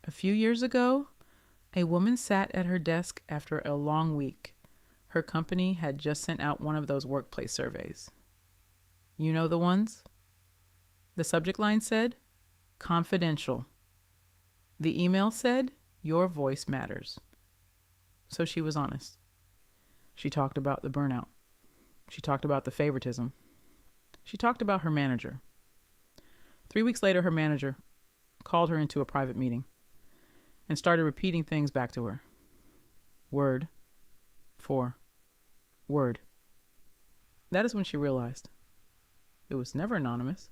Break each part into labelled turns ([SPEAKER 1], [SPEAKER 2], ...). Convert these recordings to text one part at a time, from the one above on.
[SPEAKER 1] A few years ago, a woman sat at her desk after a long week. Her company had just sent out one of those workplace surveys. You know the ones? The subject line said, "Confidential." The email said, "Your voice matters." So she was honest. She talked about the burnout. She talked about the favoritism. She talked about her manager. 3 weeks later, her manager called her into a private meeting and started repeating things back to her. Word for word. That is when she realized it was never anonymous.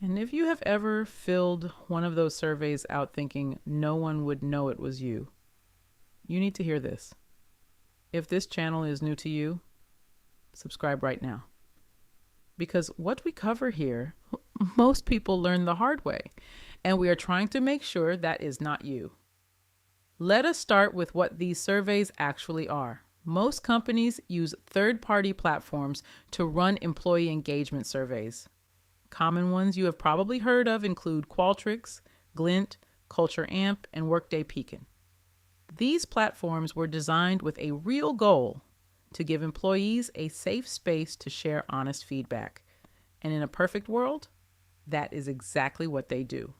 [SPEAKER 1] And if you have ever filled one of those surveys out thinking no one would know it was you, you need to hear this. If this channel is new to you, subscribe right now. Because what we cover here, most people learn the hard way, and we are trying to make sure that is not you. Let us start with what these surveys actually are. Most companies use third-party platforms to run employee engagement surveys. Common ones you have probably heard of include Qualtrics, Glint, Culture Amp, and Workday Peakon. These platforms were designed with a real goal to give employees a safe space to share honest feedback. And in a perfect world, that is exactly what they do.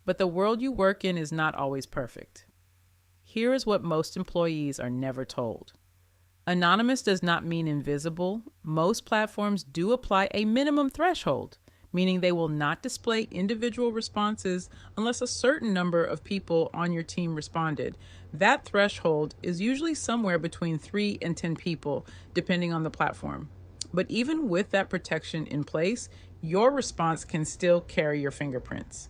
[SPEAKER 1] But the world you work in is not always perfect. Here is what most employees are never told. Anonymous does not mean invisible. Most platforms do apply a minimum threshold, meaning they will not display individual responses unless a certain number of people on your team responded. That threshold is usually somewhere between 3 and 10 people, depending on the platform. But even with that protection in place, your response can still carry your fingerprints.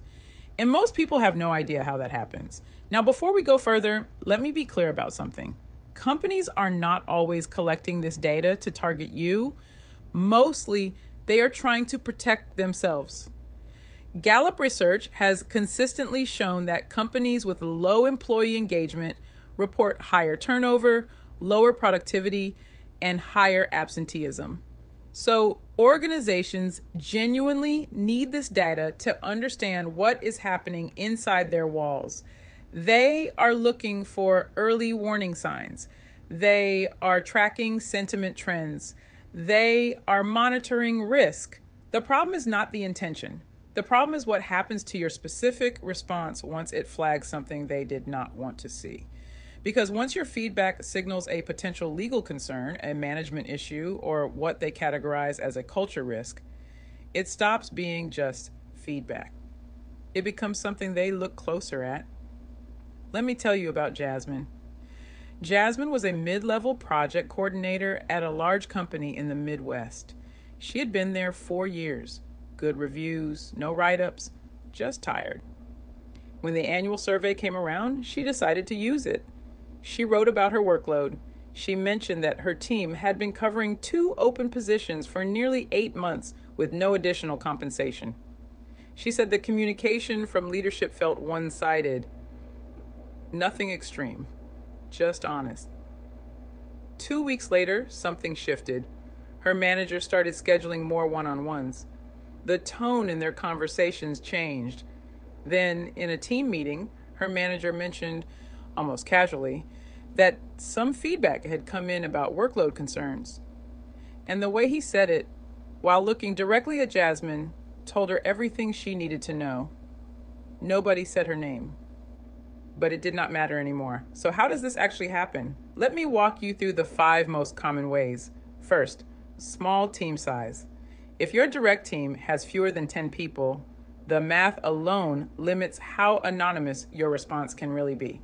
[SPEAKER 1] And most people have no idea how that happens. Now, before we go further, let me be clear about something. Companies are not always collecting this data to target you. Mostly, they are trying to protect themselves. Gallup research has consistently shown that companies with low employee engagement report higher turnover, lower productivity, and higher absenteeism. So organizations genuinely need this data to understand what is happening inside their walls. They are looking for early warning signs. They are tracking sentiment trends. They are monitoring risk. The problem is not the intention. The problem is what happens to your specific response once it flags something they did not want to see. Because once your feedback signals a potential legal concern, a management issue, or what they categorize as a culture risk, it stops being just feedback. It becomes something they look closer at. Let me tell you about Jasmine. Jasmine was a mid-level project coordinator at a large company in the Midwest. She had been there 4 years. Good reviews, no write-ups, just tired. When the annual survey came around, she decided to use it. She wrote about her workload. She mentioned that her team had been covering 2 open positions for nearly 8 months with no additional compensation. She said the communication from leadership felt one-sided. Nothing extreme, just honest. 2 weeks later, something shifted. Her manager started scheduling more one-on-ones. The tone in their conversations changed. Then, in a team meeting, her manager mentioned, almost casually, that some feedback had come in about workload concerns. And the way he said it, while looking directly at Jasmine, told her everything she needed to know. Nobody said her name. But it did not matter anymore. So how does this actually happen? Let me walk you through the 5 most common ways. First, small team size. If your direct team has fewer than 10 people, the math alone limits how anonymous your response can really be.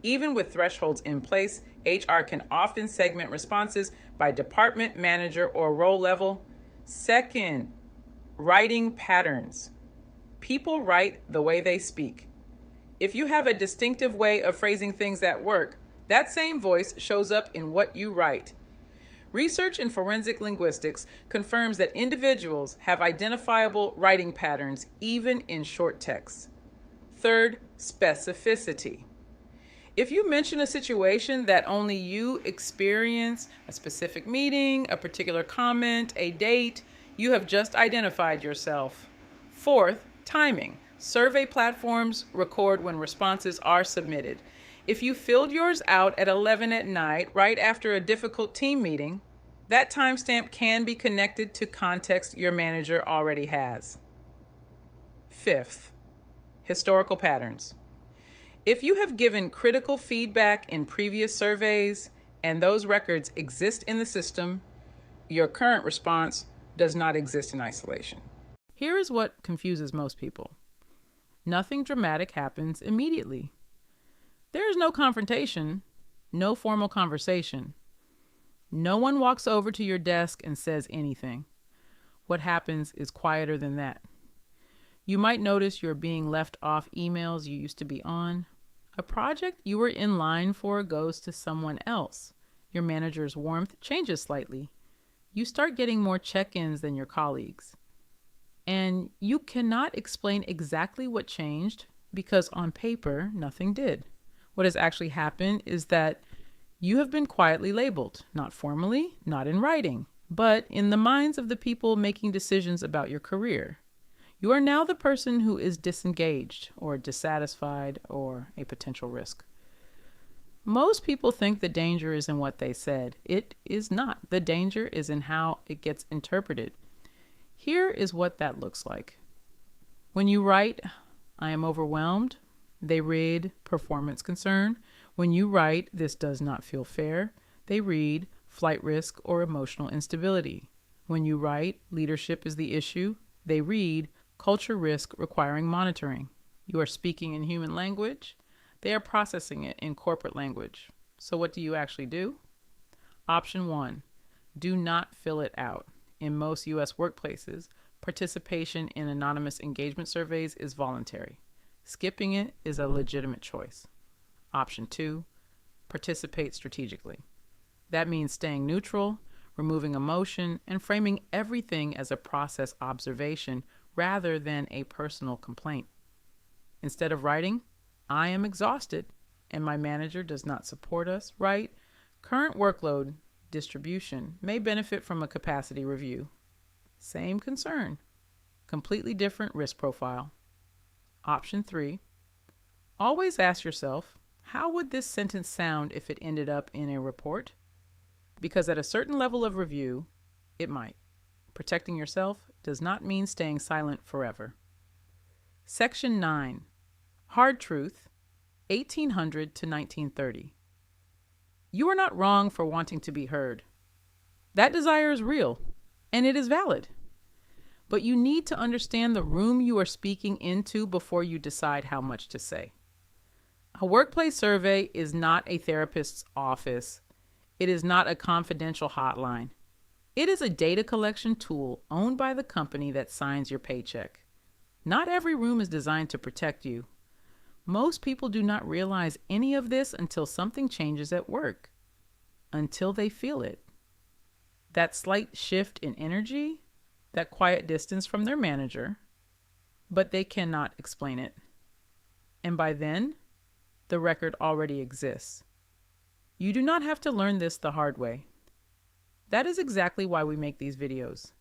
[SPEAKER 1] Even with thresholds in place, HR can often segment responses by department, manager, or role level. Second, writing patterns. People write the way they speak. If you have a distinctive way of phrasing things at work, that same voice shows up in what you write. Research in forensic linguistics confirms that individuals have identifiable writing patterns even in short texts. Third, specificity. If you mention a situation that only you experience, a specific meeting, a particular comment, a date, you have just identified yourself. Fourth, timing. Survey platforms record when responses are submitted. If you filled yours out at 11 at night, right after a difficult team meeting, that timestamp can be connected to context your manager already has. Fifth, historical patterns. If you have given critical feedback in previous surveys and those records exist in the system, your current response does not exist in isolation. Here is what confuses most people. Nothing dramatic happens immediately. There is no confrontation, no formal conversation. No one walks over to your desk and says anything. What happens is quieter than that. You might notice you're being left off emails you used to be on. A project you were in line for goes to someone else. Your manager's warmth changes slightly. You start getting more check-ins than your colleagues. And you cannot explain exactly what changed because on paper, nothing did. What has actually happened is that you have been quietly labeled, not formally, not in writing, but in the minds of the people making decisions about your career. You are now the person who is disengaged or dissatisfied or a potential risk. Most people think the danger is in what they said. It is not. The danger is in how it gets interpreted. Here is what that looks like. When you write, "I am overwhelmed," they read performance concern. When you write, "This does not feel fair," they read flight risk or emotional instability. When you write, "Leadership is the issue," they read culture risk requiring monitoring. You are speaking in human language. They are processing it in corporate language. So what do you actually do? Option 1, do not fill it out. In most U.S. workplaces, participation in anonymous engagement surveys is voluntary. Skipping it is a legitimate choice. Option 2, participate strategically. That means staying neutral, removing emotion, and framing everything as a process observation rather than a personal complaint. Instead of writing, "I am exhausted and my manager does not support us," write, "Current workload distribution may benefit from a capacity review." Same concern, completely different risk profile. Option 3, always ask yourself, how would this sentence sound if it ended up in a report? Because at a certain level of review, it might. Protecting yourself does not mean staying silent forever. Section 9, Hard Truth, 1800 to 1930. You are not wrong for wanting to be heard. That desire is real, and it is valid. But you need to understand the room you are speaking into before you decide how much to say. A workplace survey is not a therapist's office. It is not a confidential hotline. It is a data collection tool owned by the company that signs your paycheck. Not every room is designed to protect you. Most people do not realize any of this until something changes at work, until they feel it. That slight shift in energy, that quiet distance from their manager, but they cannot explain it. And by then, the record already exists. You do not have to learn this the hard way. That is exactly why we make these videos.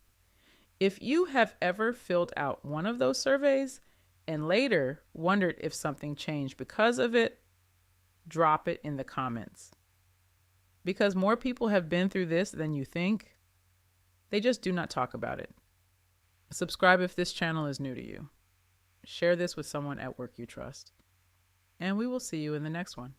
[SPEAKER 1] If you have ever filled out one of those surveys and later wondered if something changed because of it, drop it in the comments. Because more people have been through this than you think. They just do not talk about it. Subscribe if this channel is new to you. Share this with someone at work you trust. And we will see you in the next one.